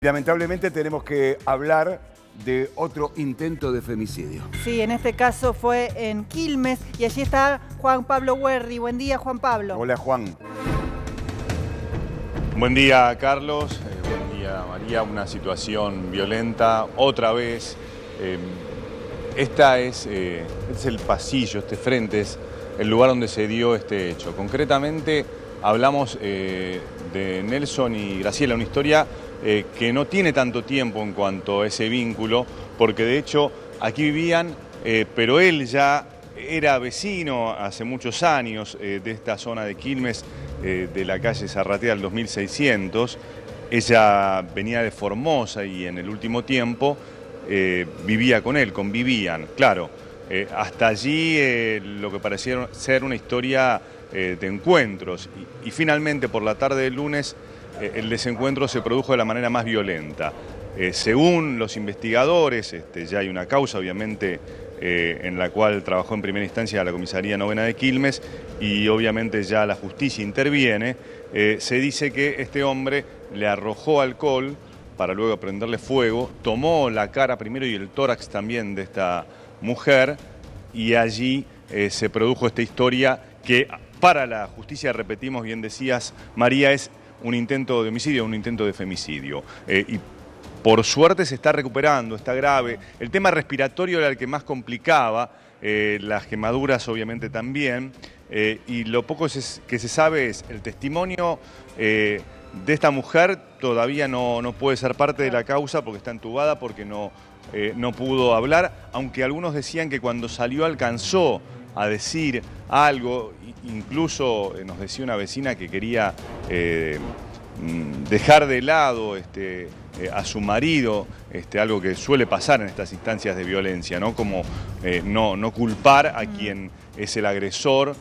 Lamentablemente tenemos que hablar de otro intento de femicidio. Sí, en este caso fue en Quilmes y allí está Juan Pablo Huerri. Buen día, Juan Pablo. Hola, Juan. Buen día, Carlos. Buen día, María. Una situación violenta otra vez. Este es el pasillo, este frente es el lugar donde se dio este hecho. Concretamente hablamos de Nelson y Graciela, una historia que no tiene tanto tiempo en cuanto a ese vínculo, porque de hecho aquí vivían, pero él ya era vecino hace muchos años de esta zona de Quilmes, de la calle Zarratea del 2600. Ella venía de Formosa y en el último tiempo vivía con él, convivían. Claro, hasta allí lo que parecía ser una historia de encuentros y finalmente por la tarde del lunes el desencuentro se produjo de la manera más violenta. Según los investigadores, ya hay una causa obviamente en la cual trabajó en primera instancia la Comisaría Novena de Quilmes y obviamente ya la justicia interviene. Se dice que este hombre le arrojó alcohol para luego prenderle fuego, tomó la cara primero y el tórax también de esta mujer y allí se produjo esta historia que para la justicia, repetimos, bien decías, María, es un intento de homicidio, un intento de femicidio. Y por suerte se está recuperando, está grave. El tema respiratorio era el que más complicaba, las quemaduras obviamente también, y lo poco que se sabe es el testimonio de esta mujer todavía no puede ser parte de la causa porque está entubada, porque no pudo hablar, aunque algunos decían que cuando salió alcanzó a decir algo, incluso nos decía una vecina que quería dejar de lado a su marido, algo que suele pasar en estas instancias de violencia, ¿no? Como no culpar a quien es el agresor,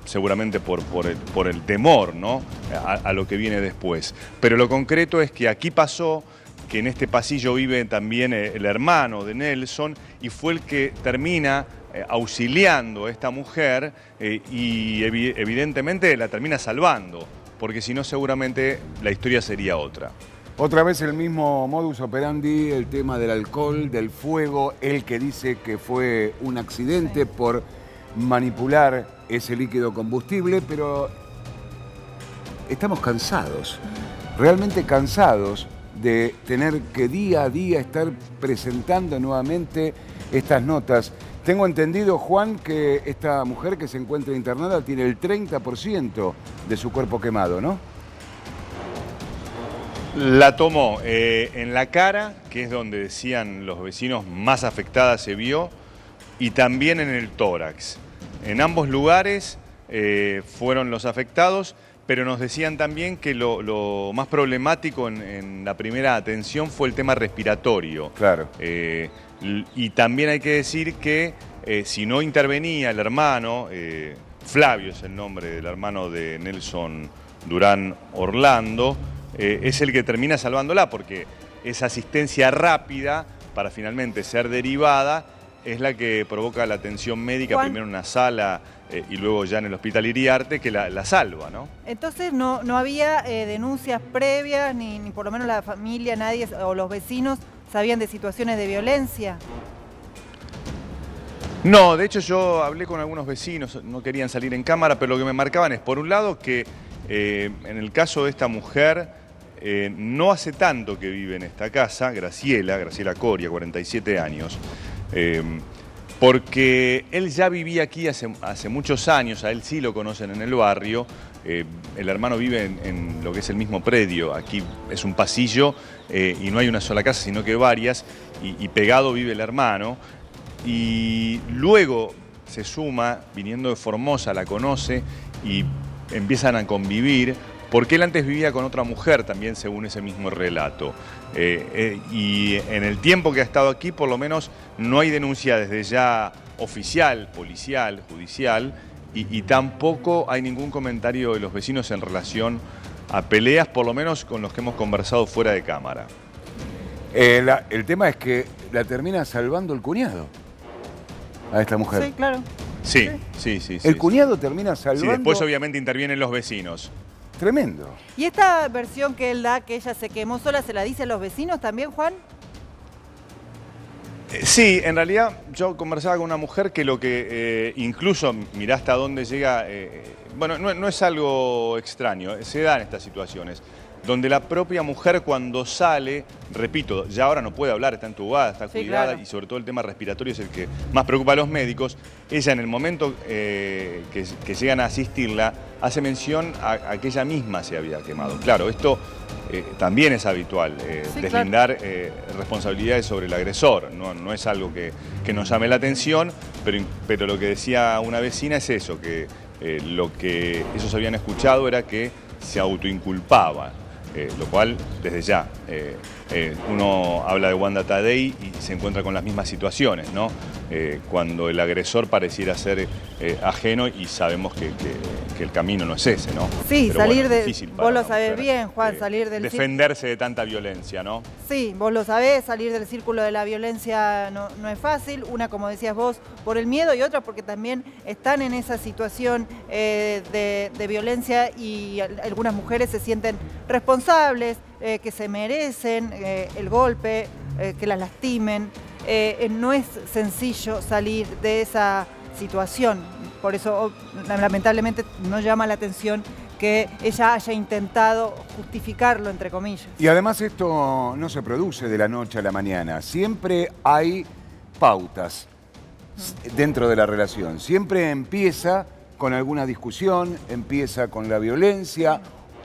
seguramente por el temor, ¿no? a lo que viene después. Pero lo concreto es que aquí pasó que en este pasillo vive también el hermano de Nelson y fue el que termina auxiliando a esta mujer y evidentemente la termina salvando, porque si no seguramente la historia sería otra. Otra vez el mismo modus operandi, el tema del alcohol, del fuego, él que dice que fue un accidente por manipular ese líquido combustible, pero estamos cansados, realmente cansados de tener que día a día estar presentando nuevamente estas notas. Tengo entendido, Juan, que esta mujer que se encuentra internada tiene el 30% de su cuerpo quemado, ¿no? La tomó en la cara, que es donde decían los vecinos más afectada se vio, y también en el tórax. En ambos lugares fueron los afectados, pero nos decían también que lo más problemático en la primera atención fue el tema respiratorio. Claro. Y también hay que decir que si no intervenía el hermano, Flavio es el nombre del hermano de Nelson Durán Orlando, es el que termina salvándola porque esa asistencia rápida para finalmente ser derivada es la que provoca la atención médica, Juan, primero en una sala y luego ya en el Hospital Iriarte, que la salva, ¿no? Entonces no había denuncias previas, ni por lo menos la familia, nadie o los vecinos sabían de situaciones de violencia. No, de hecho yo hablé con algunos vecinos, no querían salir en cámara, pero lo que me marcaban es, por un lado, que en el caso de esta mujer, no hace tanto que vive en esta casa, Graciela Coria, 47 años, porque él ya vivía aquí hace muchos años, a él sí lo conocen en el barrio, el hermano vive en lo que es el mismo predio, aquí es un pasillo y no hay una sola casa, sino que varias, y pegado vive el hermano, y luego se suma, viniendo de Formosa, la conoce y empiezan a convivir, porque él antes vivía con otra mujer también, según ese mismo relato. Y en el tiempo que ha estado aquí, por lo menos, no hay denuncia desde ya oficial, policial, judicial, y tampoco hay ningún comentario de los vecinos en relación a peleas, por lo menos con los que hemos conversado fuera de cámara. El tema es que la termina salvando el cuñado a esta mujer. Sí, claro. Sí. El cuñado termina salvando... Sí, después obviamente intervienen los vecinos. Tremendo. ¿Y esta versión que él da, que ella se quemó sola, se la dice a los vecinos también, Juan? Sí, en realidad yo conversaba con una mujer que lo que incluso, mirá hasta dónde llega, bueno, no es algo extraño, se dan estas situaciones, donde la propia mujer cuando sale, repito, ya ahora no puede hablar, está entubada, está cuidada, claro. Y sobre todo el tema respiratorio es el que más preocupa a los médicos. Ella en el momento que llegan a asistirla, hace mención a que ella misma se había quemado. Claro, esto también es habitual, deslindar responsabilidades sobre el agresor, no es algo que nos llame la atención, pero lo que decía una vecina es eso, que lo que ellos habían escuchado era que se autoinculpaba. Lo cual, desde ya, uno habla de Wanda Tadei y se encuentra con las mismas situaciones, ¿no? Cuando el agresor pareciera ser ajeno y sabemos que el camino no es ese, ¿no? Sí, pero salir bueno, de... Vos lo sabés bien, Juan, salir del... Defenderse de tanta violencia, ¿no? Sí, vos lo sabés, salir del círculo de la violencia no es fácil. Una, como decías vos, por el miedo y otra porque también están en esa situación de violencia y algunas mujeres se sienten responsables, que se merecen el golpe, que las lastimen. No es sencillo salir de esa situación. Por eso, lamentablemente, no llama la atención que ella haya intentado justificarlo, entre comillas. Y además esto no se produce de la noche a la mañana. Siempre hay pautas dentro de la relación. Siempre empieza con alguna discusión, empieza con la violencia,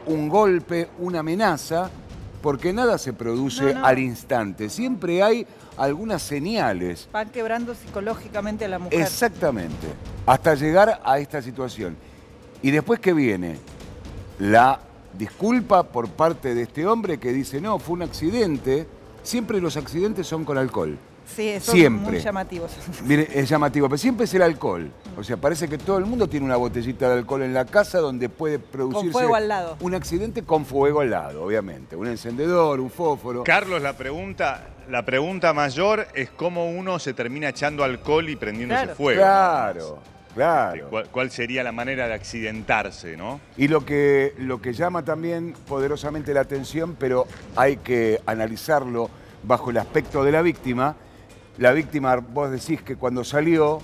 un golpe, una amenaza, porque nada se produce al instante. Siempre hay algunas señales. Van quebrando psicológicamente a la mujer. Exactamente. Hasta llegar a esta situación. Y después que viene la disculpa por parte de este hombre que dice, no, fue un accidente. Siempre los accidentes son con alcohol. Sí, eso siempre. Es muy llamativo. Mire, es llamativo, pero siempre es el alcohol. O sea, parece que todo el mundo tiene una botellita de alcohol en la casa donde puede producirse con fuego al lado. Un accidente con fuego al lado, obviamente. Un encendedor, un fósforo. Carlos, la pregunta mayor es cómo uno se termina echando alcohol y prendiéndose fuego. Claro, claro. ¿Cuál sería la manera de accidentarse, no? Y lo que llama también poderosamente la atención, pero hay que analizarlo bajo el aspecto de la víctima. La víctima, vos decís que cuando salió,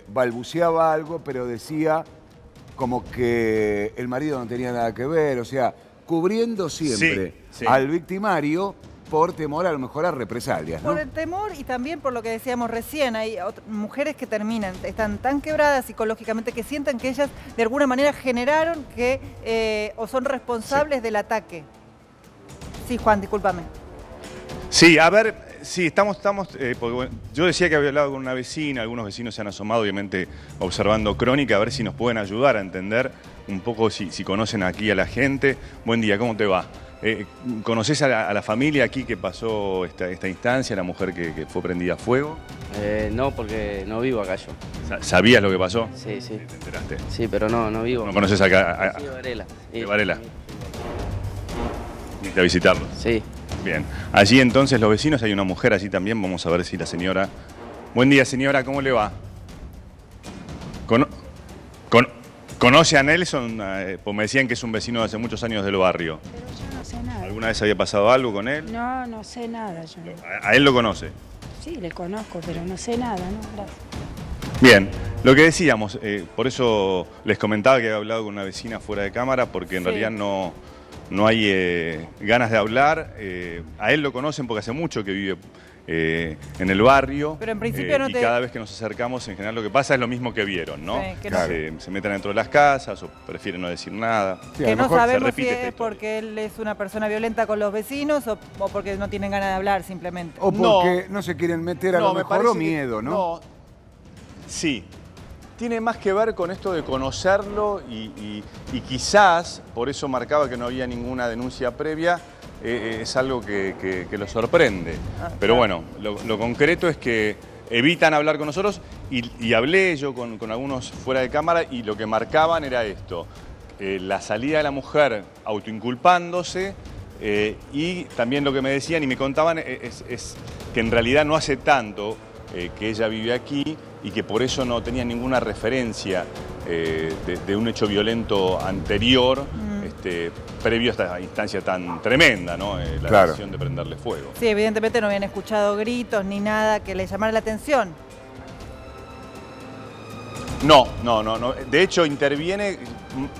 balbuceaba algo, pero decía como que el marido no tenía nada que ver, o sea, cubriendo siempre al victimario por temor a lo mejor a represalias, ¿no? Por el temor y también por lo que decíamos recién, hay mujeres que están tan quebradas psicológicamente que sienten que ellas de alguna manera generaron o son responsables del ataque. Sí, Juan, discúlpame. Sí, a ver, sí, estamos porque, bueno, yo decía que había hablado con una vecina, algunos vecinos se han asomado, obviamente, observando Crónica, a ver si nos pueden ayudar a entender un poco si conocen aquí a la gente. Buen día, ¿cómo te va? ¿Conocés a la familia aquí que pasó esta instancia, la mujer que fue prendida a fuego? No, porque no vivo acá yo. ¿Sabías lo que pasó? Sí, sí. ¿Te enteraste? Sí, pero no vivo. ¿No conoces acá? Sí, Varela. ¿De Varela? ¿Viste a visitarlo? Sí. Bien. Allí entonces los vecinos, hay una mujer allí también, vamos a ver si la señora... Buen día, señora, ¿cómo le va? ¿Conoce a Nelson? Pues me decían que es un vecino de hace muchos años del barrio. Pero yo no sé nada. ¿Alguna vez había pasado algo con él? No sé nada yo. ¿A él lo conoce? Sí, le conozco, pero no sé nada, ¿no? Gracias. Bien, lo que decíamos, por eso les comentaba que había hablado con una vecina fuera de cámara, porque en realidad no hay ganas de hablar. A él lo conocen porque hace mucho que vive en el barrio. Pero en principio y cada vez que nos acercamos, en general lo que pasa es lo mismo que vieron, ¿no? Sí, que se meten dentro de las casas o prefieren no decir nada. Sí, que no sabemos si esta es porque él es una persona violenta con los vecinos o porque no tienen ganas de hablar simplemente. O porque no se quieren meter a lo mejor o miedo, ¿no? Sí. Tiene más que ver con esto de conocerlo y quizás, por eso marcaba que no había ninguna denuncia previa, es algo que lo sorprende. Pero bueno, lo concreto es que evitan hablar con nosotros y hablé yo con algunos fuera de cámara y lo que marcaban era esto, la salida de la mujer autoinculpándose y también lo que me decían y me contaban es que en realidad no hace tanto que ella vive aquí y que por eso no tenía ninguna referencia de un hecho violento anterior previo a esta instancia tan tremenda, ¿no? La Claro. decisión de prenderle fuego. Sí, evidentemente no habían escuchado gritos ni nada que le llamara la atención. No. De hecho, interviene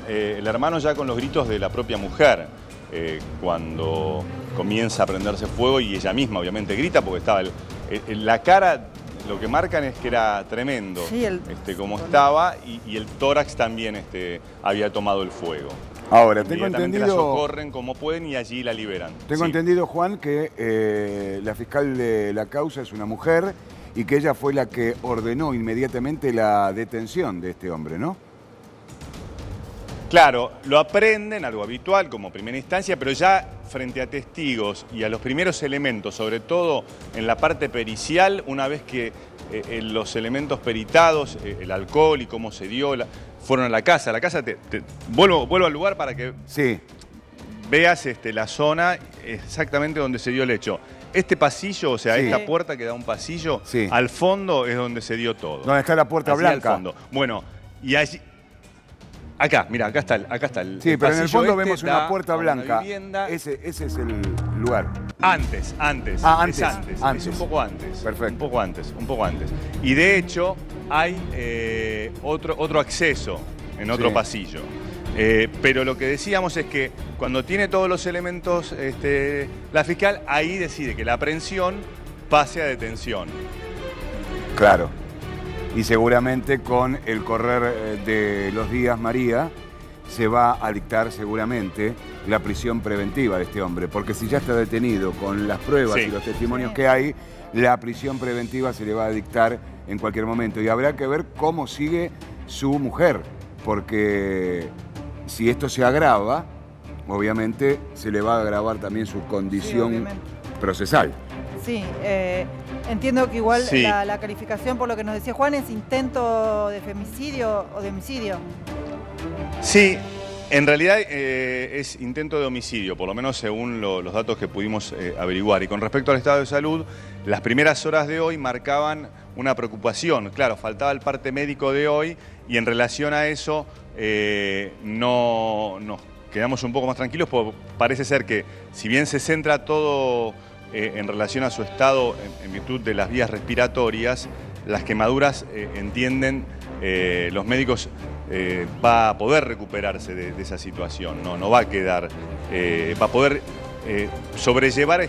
el hermano ya con los gritos de la propia mujer cuando comienza a prenderse fuego y ella misma obviamente grita porque estaba la cara, lo que marcan es que era tremendo Sí, como estaba y el tórax también había tomado el fuego. Ahora, tengo Inmediatamente la entendido, socorren como pueden y allí la liberan. tengo Sí. entendido, Juan, que la fiscal de la causa es una mujer y que ella fue la que ordenó inmediatamente la detención de este hombre, ¿no? Claro, lo aprenden, algo habitual como primera instancia, pero ya frente a testigos y a los primeros elementos, sobre todo en la parte pericial, una vez que los elementos peritados, el alcohol y cómo se dio, fueron a la casa. Vuelvo al lugar para que Sí, veas la zona exactamente donde se dio el hecho. Este pasillo, o sea, Sí. esta puerta que da un pasillo, Sí. al fondo es donde se dio todo. ¿dónde está la puerta Así blanca? al fondo. Bueno, y allí... Acá, mira, acá está el Sí, pero en el pasillo fondo vemos da una puerta a una blanca. vivienda. Ese es el lugar. Antes. Ah, Es antes. Es un poco antes. Perfecto. Un poco antes. Y de hecho, hay otro acceso en otro Sí. pasillo. Pero lo que decíamos es que cuando tiene todos los elementos la fiscal, ahí decide que la aprehensión pase a detención. Claro. Y seguramente con el correr de los días, María, se va a dictar seguramente la prisión preventiva de este hombre. Porque si ya está detenido con las pruebas Sí. y los testimonios Sí. que hay, la prisión preventiva se le va a dictar en cualquier momento. Y habrá que ver cómo sigue su mujer. Porque si esto se agrava, obviamente se le va a agravar también su Sí, condición obviamente. procesal. Sí, entiendo que igual Sí. la calificación, por lo que nos decía Juan, es intento de femicidio o de homicidio. Sí, en realidad es intento de homicidio, por lo menos según los datos que pudimos averiguar. Y con respecto al estado de salud, las primeras horas de hoy marcaban una preocupación. Claro, faltaba el parte médico de hoy y en relación a eso no nos quedamos un poco más tranquilos porque parece ser que si bien se centra todo en relación a su estado en virtud de las vías respiratorias, las quemaduras entienden los médicos va a poder recuperarse de esa situación, no va a quedar, va a poder sobrellevar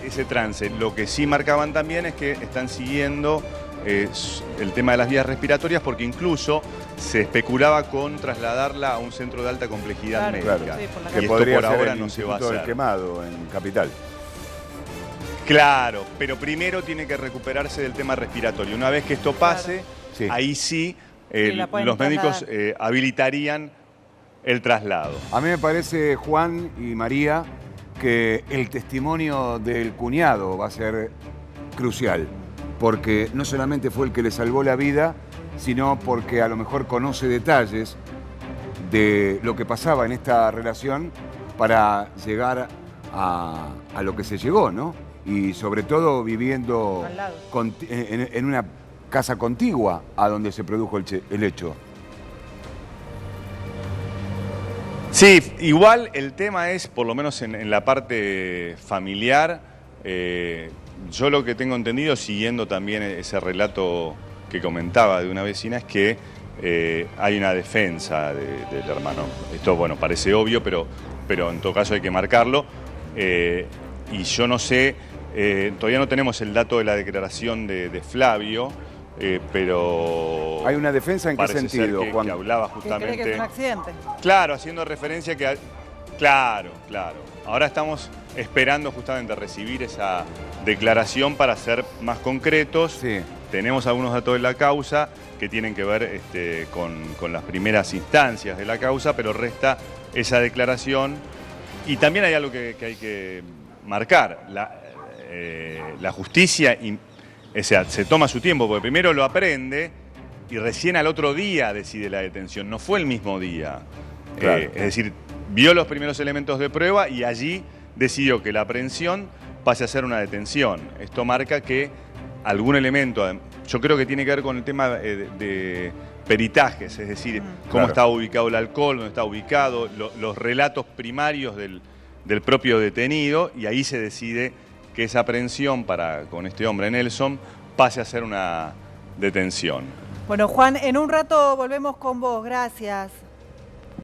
ese trance. Lo que sí marcaban también es que están siguiendo el tema de las vías respiratorias porque incluso se especulaba con trasladarla a un centro de alta complejidad Claro, médica. Claro, sí, por la Y que esto podría por ser ahora el no se va a Instituto del hacer. Quemado en Capital. Claro, pero primero tiene que recuperarse del tema respiratorio. Una vez que esto pase, Sí. ahí sí la pueden los médicos trasladar. habilitarían el traslado. A mí me parece, Juan y María, que el testimonio del cuñado va a ser crucial, porque no solamente fue el que le salvó la vida, sino porque a lo mejor conoce detalles de lo que pasaba en esta relación para llegar a lo que se llegó, ¿no? Y sobre todo viviendo Al lado. en una casa contigua a donde se produjo el hecho. Sí, igual el tema es, por lo menos en la parte familiar, yo lo que tengo entendido, siguiendo también ese relato que comentaba de una vecina, es que hay una defensa del hermano. Esto, bueno, parece obvio, pero en todo caso hay que marcarlo. Y yo no sé, todavía no tenemos el dato de la declaración de Flavio, pero... ¿Hay una defensa en qué parece ser sentido, que Juan? hablaba Que cree que es un justamente... accidente. Claro, haciendo referencia que... Claro. Ahora estamos esperando justamente recibir esa declaración para ser más concretos. Sí. Tenemos algunos datos de la causa que tienen que ver con las primeras instancias de la causa, pero resta esa declaración. Y también hay algo que hay que marcar. La justicia o sea, se toma su tiempo, porque primero lo aprende y recién al otro día decide la detención. No fue el mismo día. Claro. Es decir, vio los primeros elementos de prueba y allí decidió que la aprehensión pase a ser una detención. Esto marca que algún elemento, yo creo que tiene que ver con el tema de peritajes, es decir, cómo Claro. estaba ubicado el alcohol, dónde estaba ubicado, los relatos primarios del propio detenido, y ahí se decide que esa aprehensión con este hombre Nelson pase a ser una detención. Bueno, Juan, en un rato volvemos con vos. Gracias.